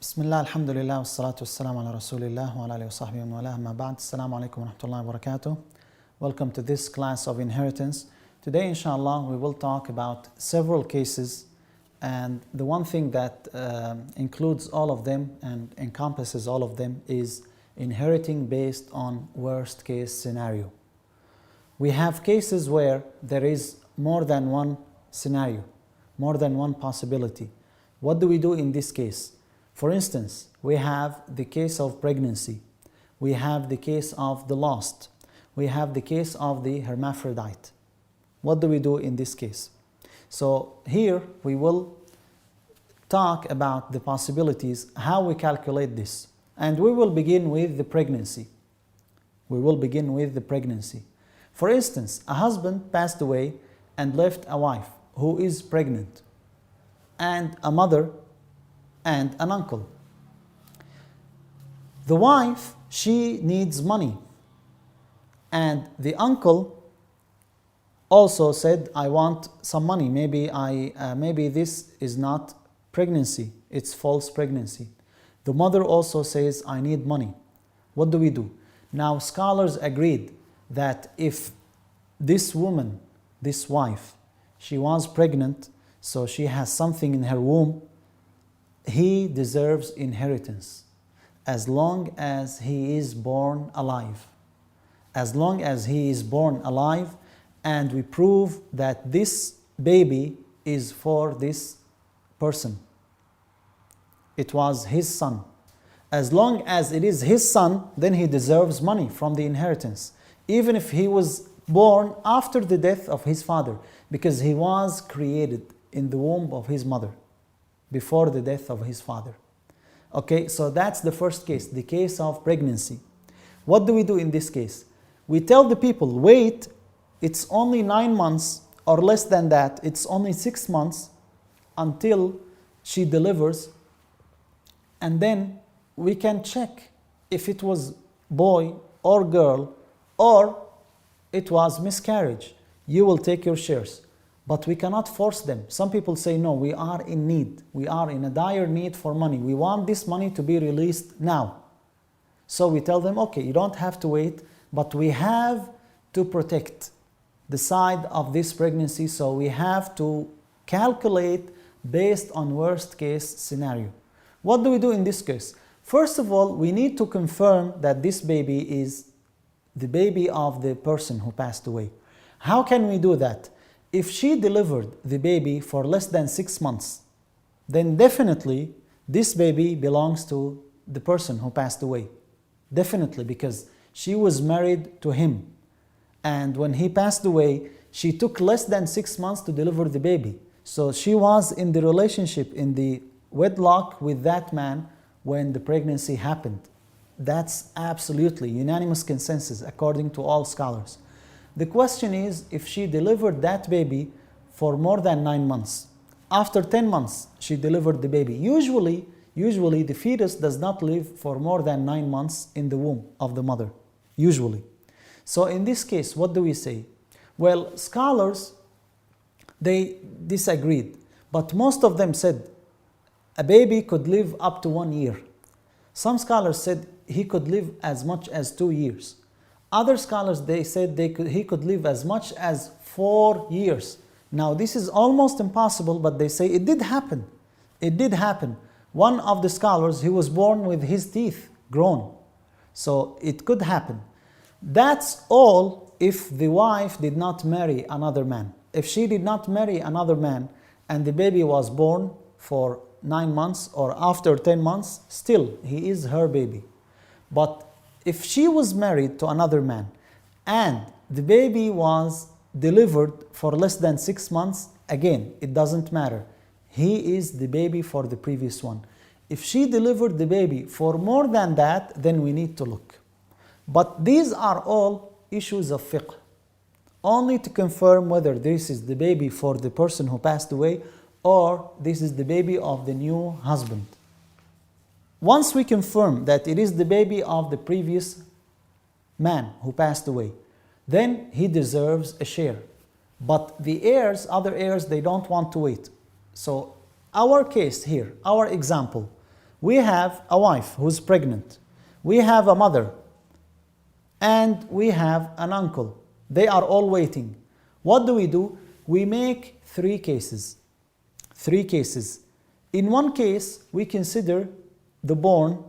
Bismillah, alhamdulillah, wassalatu wassalamu ala rasulillah wa ala alihi wa sahbihi wa man wala, amma ba'd. Assalamu alaikum wa rahmatullahi wa barakatuh. Welcome to this class of inheritance. Today, inshallah, we will talk about several cases, and the one thing that includes all of them and encompasses all of them is inheriting based on worst case scenario. We have cases where there is more than one scenario, more than one possibility. What do we do in this case? For instance, we have the case of pregnancy, we have the case of the lost, we have the case of the hermaphrodite. What do we do in this case? So here we will talk about the possibilities, how we calculate this. And we will begin with the pregnancy. We will begin with the pregnancy. For instance, a husband passed away and left a wife who is pregnant, and a mother and an uncle. The wife, she needs money, and the uncle also said, I want some money. Maybe this is not pregnancy, it's false pregnancy. The mother also says, I need money. What do we do? Now, scholars agreed that if this woman, this wife, she was pregnant, so she has something in her womb, he deserves inheritance as long as he is born alive. As long as he is born alive, and we prove that this baby is for this person. It was his son. As long as it is his son, then he deserves money from the inheritance, even if he was born after the death of his father, because he was created in the womb of his mother before the death of his father. Okay, so that's the first case, the case of pregnancy. What do we do in this case? We tell the people, wait, it's only 9 months or less than that, it's only 6 months until she delivers, and then we can check if it was boy or girl or it was miscarriage. You will take your shares. But we cannot force them. Some people say, no, we are in need. We are in a dire need for money. We want this money to be released now. So we tell them, okay, you don't have to wait, but we have to protect the side of this pregnancy, so we have to calculate based on worst case scenario. What do we do in this case? First of all, we need to confirm that this baby is the baby of the person who passed away. How can we do that? If she delivered the baby for less than 6 months, then definitely this baby belongs to the person who passed away. Definitely, because she was married to him. And when he passed away, she took less than 6 months to deliver the baby. So she was in the relationship, in the wedlock with that man when the pregnancy happened. That's absolutely unanimous consensus according to all scholars. The question is, if she delivered that baby for more than 9 months, after 10 months she delivered the baby. Usually the fetus does not live for more than 9 months in the womb of the mother, usually. So in this case, what do we say? Well, scholars, they disagreed, but most of them said a baby could live up to 1 year. Some scholars said he could live as much as 2 years. Other scholars, they said he could live as much as 4 years. Now this is almost impossible, but they say it did happen. It did happen. One of the scholars, he was born with his teeth grown. So it could happen. That's all if the wife did not marry another man. If she did not marry another man and the baby was born for 9 months or after 10 months, still he is her baby. But if she was married to another man and the baby was delivered for less than 6 months, again, it doesn't matter. He is the baby for the previous one. If she delivered the baby for more than that, then we need to look. But these are all issues of fiqh, only to confirm whether this is the baby for the person who passed away or this is the baby of the new husband. Once we confirm that it is the baby of the previous man who passed away, then he deserves a share. But the heirs, other heirs, they don't want to wait. So our case here, our example, We have a wife who's pregnant. We have a mother. And we have an uncle. They are all waiting. What do? We make three cases. Three cases. In one case, we consider the born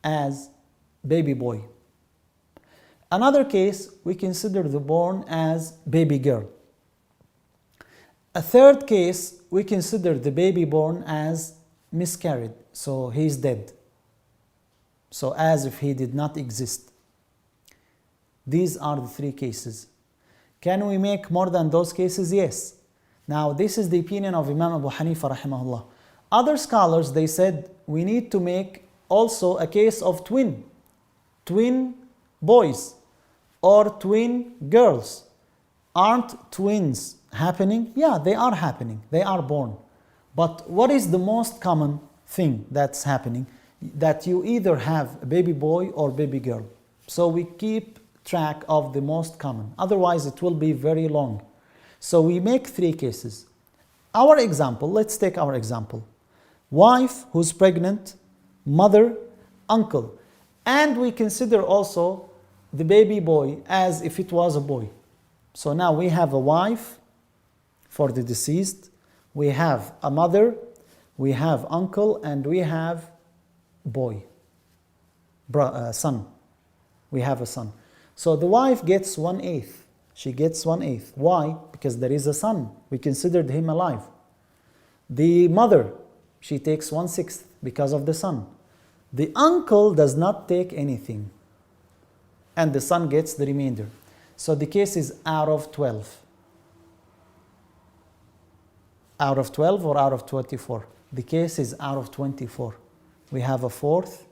as baby boy. Another case, we consider the born as baby girl. A third case, we consider the baby born as miscarried, so he's dead. So as if he did not exist. These are the three cases. Can we make more than those cases? Yes. Now this is the opinion of Imam Abu Hanifa rahimahullah. Other scholars, they said we need to make also a case of twin boys or twin girls. Aren't twins happening? Yeah, they are happening. They are born. But what is the most common thing that's happening? That you either have a baby boy or baby girl. So we keep track of the most common. Otherwise, it will be very long. So we make three cases. Our example, let's take our example. Wife who's pregnant, mother, uncle. And we consider also the baby boy as if it was a boy. So now we have a wife for the deceased. We have a mother, we have uncle, and we have boy, son. We have a son. So the wife gets 1/8. She gets 1/8. Why? Because there is a son. We considered him alive. The mother, she takes 1/6 because of the son. The uncle does not take anything. And the son gets the remainder. So the case is out of 12. Out of 12 or out of 24? The case is out of 24. We have a fourth,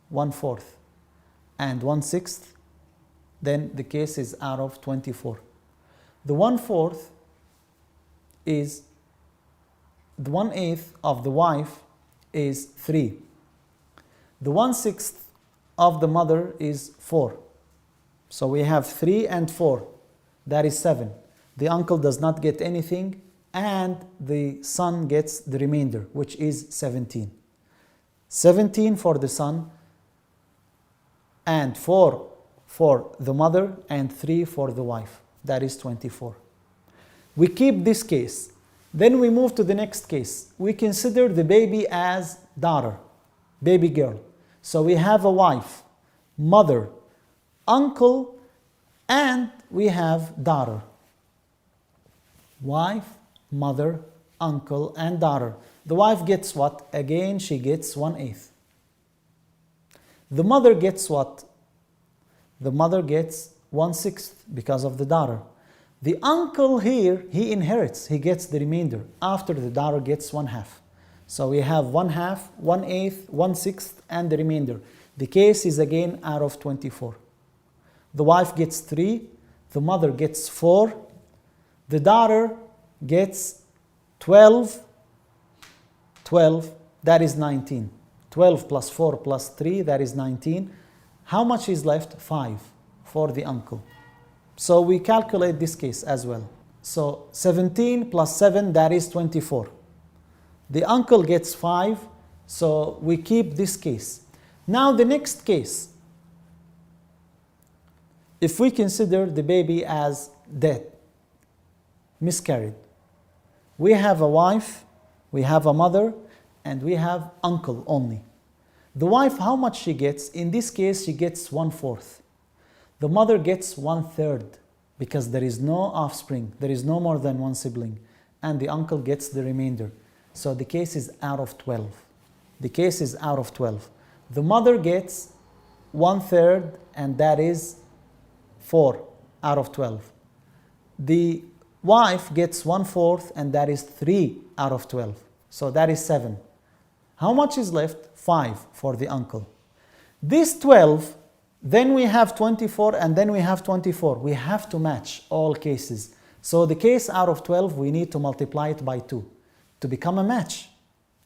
1/4, and 1/6. Then the case is out of 24. The 1/4 is the 1/8 of the wife is 3. The 1/6 of the mother is 4. So we have 3 and 4. That is 7. The uncle does not get anything, and the son gets the remainder, which is 17. 17 for the son, and 4 for the mother, and 3 for the wife. That is 24. We keep this case. Then we move to the next case. We consider the baby as daughter, baby girl. So we have a wife, mother, uncle, and we have daughter. Wife, mother, uncle, and daughter. The wife gets what? Again, she gets 1/8. The mother gets what? The mother gets 1/6 because of the daughter. The uncle here, he inherits, he gets the remainder after the daughter gets 1/2. So we have 1/2, 1/8, 1/6, and the remainder. The case is again out of 24. The wife gets 3, the mother gets 4, the daughter gets 12, that is 19. 12 plus 4 plus 3, that is 19. How much is left? 5 for the uncle. So we calculate this case as well. So 17 plus 7, that is 24. The uncle gets 5, so we keep this case. Now the next case. If we consider the baby as dead, miscarried, we have a wife, we have a mother, and we have uncle only. The wife, how much she gets? In this case, she gets 1/4. The mother gets 1/3 because there is no offspring, there is no more than one sibling, and the uncle gets the remainder. So the case is out of 12. The case is out of 12. The mother gets 1/3, and that is 4 out of 12. The wife gets 1/4, and that is 3 out of 12. So that is 7. How much is left? 5 for the uncle. This 12, then we have 24, and then we have 24. We have to match all cases. So the case out of 12, we need to multiply it by 2 to become a match.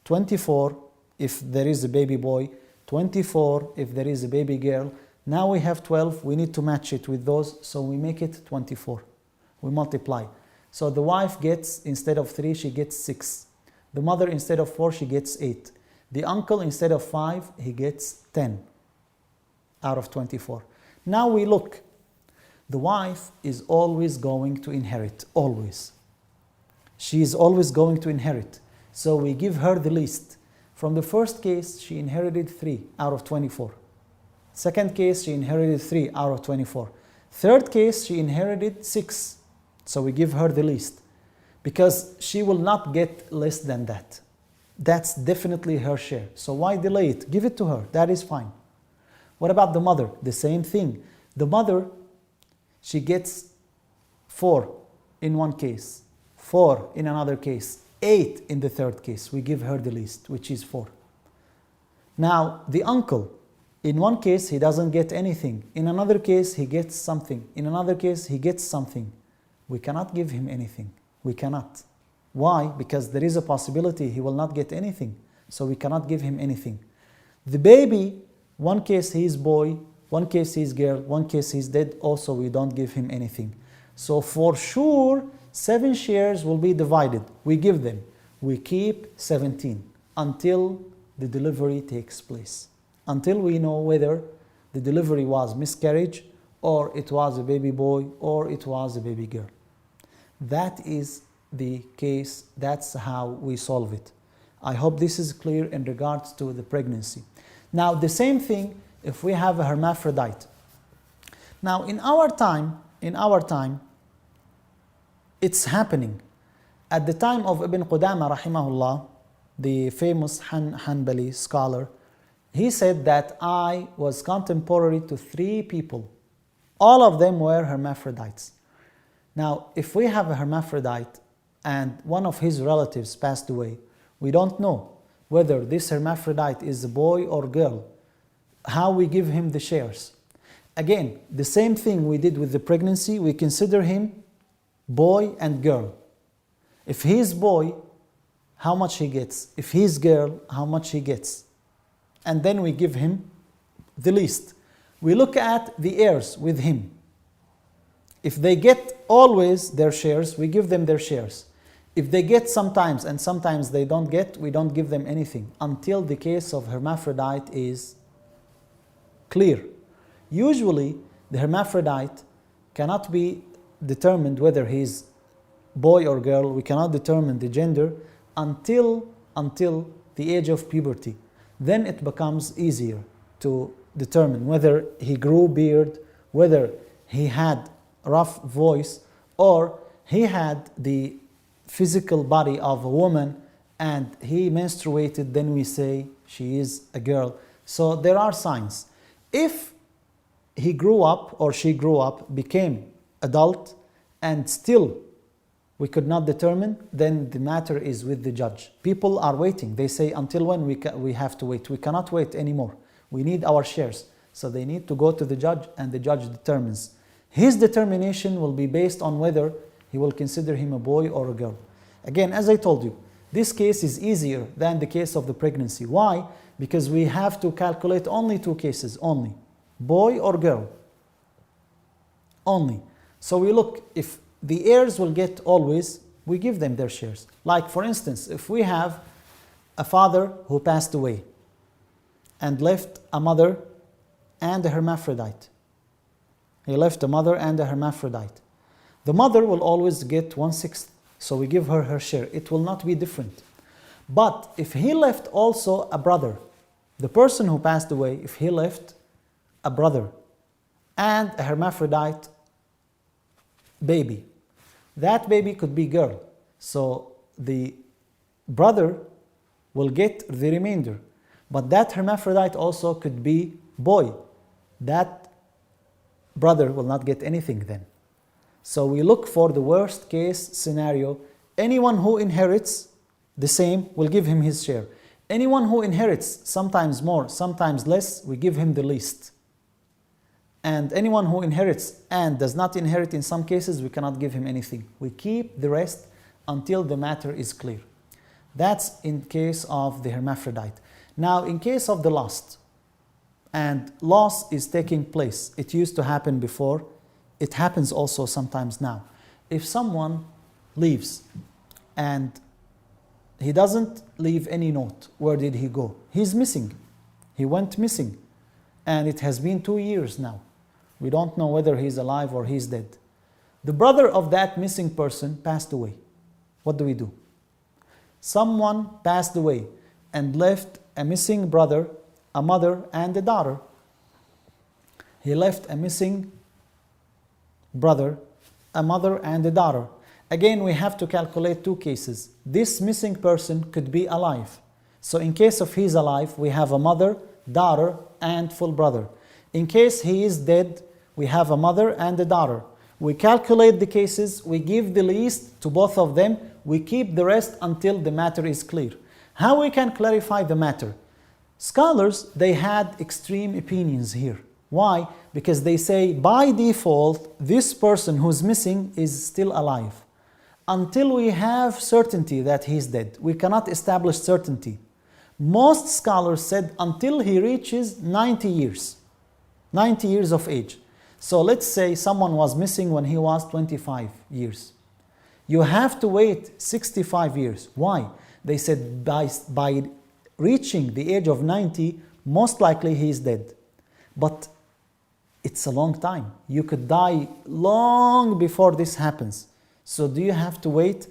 24 if there is a baby boy, 24 if there is a baby girl. Now we have 12, we need to match it with those, so we make it 24. We multiply. So the wife gets, instead of 3, she gets 6. The mother, instead of 4, she gets 8. The uncle, instead of 5, he gets 10 out of 24. Now we look. The wife is always going to inherit, always. She is always going to inherit. So we give her the least. From the first case, she inherited 3 out of 24. Second case, she inherited 3 out of 24. Third case, she inherited 6. So we give her the least. Because she will not get less than that. That's definitely her share. So why delay it? Give it to her. That is fine. What about the mother? The same thing. The mother, she gets 4 in one case, 4 in another case, 8 in the third case. We give her the least, which is 4. Now, the uncle, in one case, he doesn't get anything. In another case, he gets something. In another case, he gets something. We cannot give him anything. We cannot. Why? Because there is a possibility he will not get anything. So we cannot give him anything. The baby, one case he is boy, one case he is girl, one case he is dead. Also, we don't give him anything. So for sure, 7 shares will be divided. We give them. We keep 17 until the delivery takes place. Until we know whether the delivery was miscarriage, or it was a baby boy, or it was a baby girl. That is the case. That's how we solve it. I hope this is clear in regards to the pregnancy. Now, the same thing if we have a hermaphrodite. Now, in our time, it's happening. At the time of Ibn Qudama rahimahullah, the famous Hanbali scholar, he said that I was contemporary to 3 people. All of them were hermaphrodites. Now, if we have a hermaphrodite and one of his relatives passed away, we don't know whether this hermaphrodite is a boy or girl, how we give him the shares. Again, the same thing we did with the pregnancy, we consider him boy and girl. If he is boy, how much he gets? If he is girl, how much he gets? And then we give him the least. We look at the heirs with him. If they get always their shares, we give them their shares. If they get sometimes and sometimes they don't get, we don't give them anything until the case of hermaphrodite is clear. Usually, the hermaphrodite cannot be determined whether he's boy or girl. We cannot determine the gender until the age of puberty. Then it becomes easier to determine whether he grew beard, whether he had rough voice, or he had the physical body of a woman and he menstruated, then we say she is a girl. So there are signs. If he grew up or she grew up, became adult, and still we could not determine, then the matter is with the judge. People are waiting. They say, until when we have to wait? We cannot wait anymore. We need our shares. So they need to go to the judge, and the judge determines. His determination will be based on whether he will consider him a boy or a girl. Again, as I told you, this case is easier than the case of the pregnancy. Why? Because we have to calculate only 2 cases, only. Boy or girl. Only. So we look, if the heirs will get always, we give them their shares. Like for instance, if we have a father who passed away and left a mother and a hermaphrodite. He left a mother and a hermaphrodite. The mother will always get 1/6, so we give her her share. It will not be different. But if he left also a brother, the person who passed away, if he left a brother and a hermaphrodite baby, that baby could be girl. So the brother will get the remainder. But that hermaphrodite also could be boy. That brother will not get anything then. So we look for the worst case scenario. Anyone who inherits the same, will give him his share. Anyone who inherits sometimes more, sometimes less, we give him the least. And anyone who inherits and does not inherit in some cases, we cannot give him anything. We keep the rest until the matter is clear. That's in case of the hermaphrodite. Now, in case of the lost, and loss is taking place, it used to happen before, it happens also sometimes now. If someone leaves and he doesn't leave any note. Where did he go? He's missing. He went missing. And it has been 2 years now. We don't know whether he's alive or he's dead. The brother of that missing person passed away. What do we do? Someone passed away and left a missing brother, a mother, and a daughter. He left a missing brother, a mother, and a daughter. Again, we have to calculate 2 cases. This missing person could be alive. So in case of he's alive, we have a mother, daughter, and full brother. In case he is dead, we have a mother and a daughter. We calculate the cases, we give the least to both of them, we keep the rest until the matter is clear. How we can clarify the matter? Scholars, they had extreme opinions here. Why? Because they say by default, this person who's missing is still alive. Until we have certainty that he's dead. We cannot establish certainty. Most scholars said until he reaches 90 years. 90 years of age. So let's say someone was missing when he was 25 years. You have to wait 65 years. Why? They said by reaching the age of 90, most likely he is dead. But it's a long time. You could die long before this happens. So do you have to wait?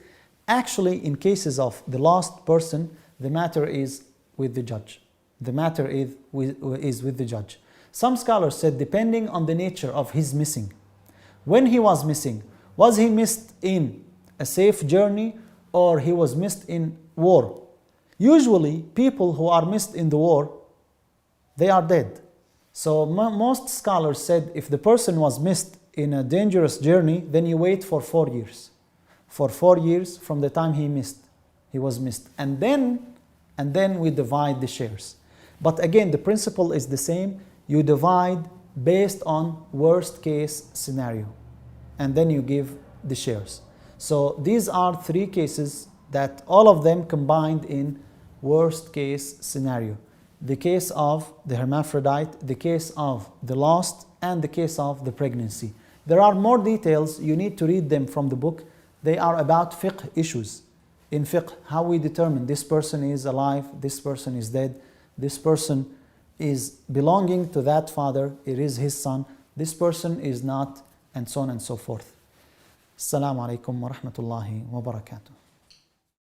Actually, in cases of the lost person, the matter is with the judge. The matter is with the judge. Some scholars said depending on the nature of his missing. When he was missing, was he missed in a safe journey or he was missed in war? Usually, people who are missed in the war, they are dead. So most scholars said if the person was missed in a dangerous journey, then you wait for 4 years. For 4 years from the time he was missed. And then we divide the shares. But again, the principle is the same. You divide based on worst case scenario. And then you give the shares. So these are 3 cases that all of them combined in worst case scenario. The case of the hermaphrodite, the case of the lost, and the case of the pregnancy. There are more details. You need to read them from the book. They are about fiqh issues. In fiqh, how we determine this person is alive, this person is dead, this person is belonging to that father, it is his son, this person is not, and so on and so forth. Assalamu alaikum wa rahmatullahi wa barakatuh.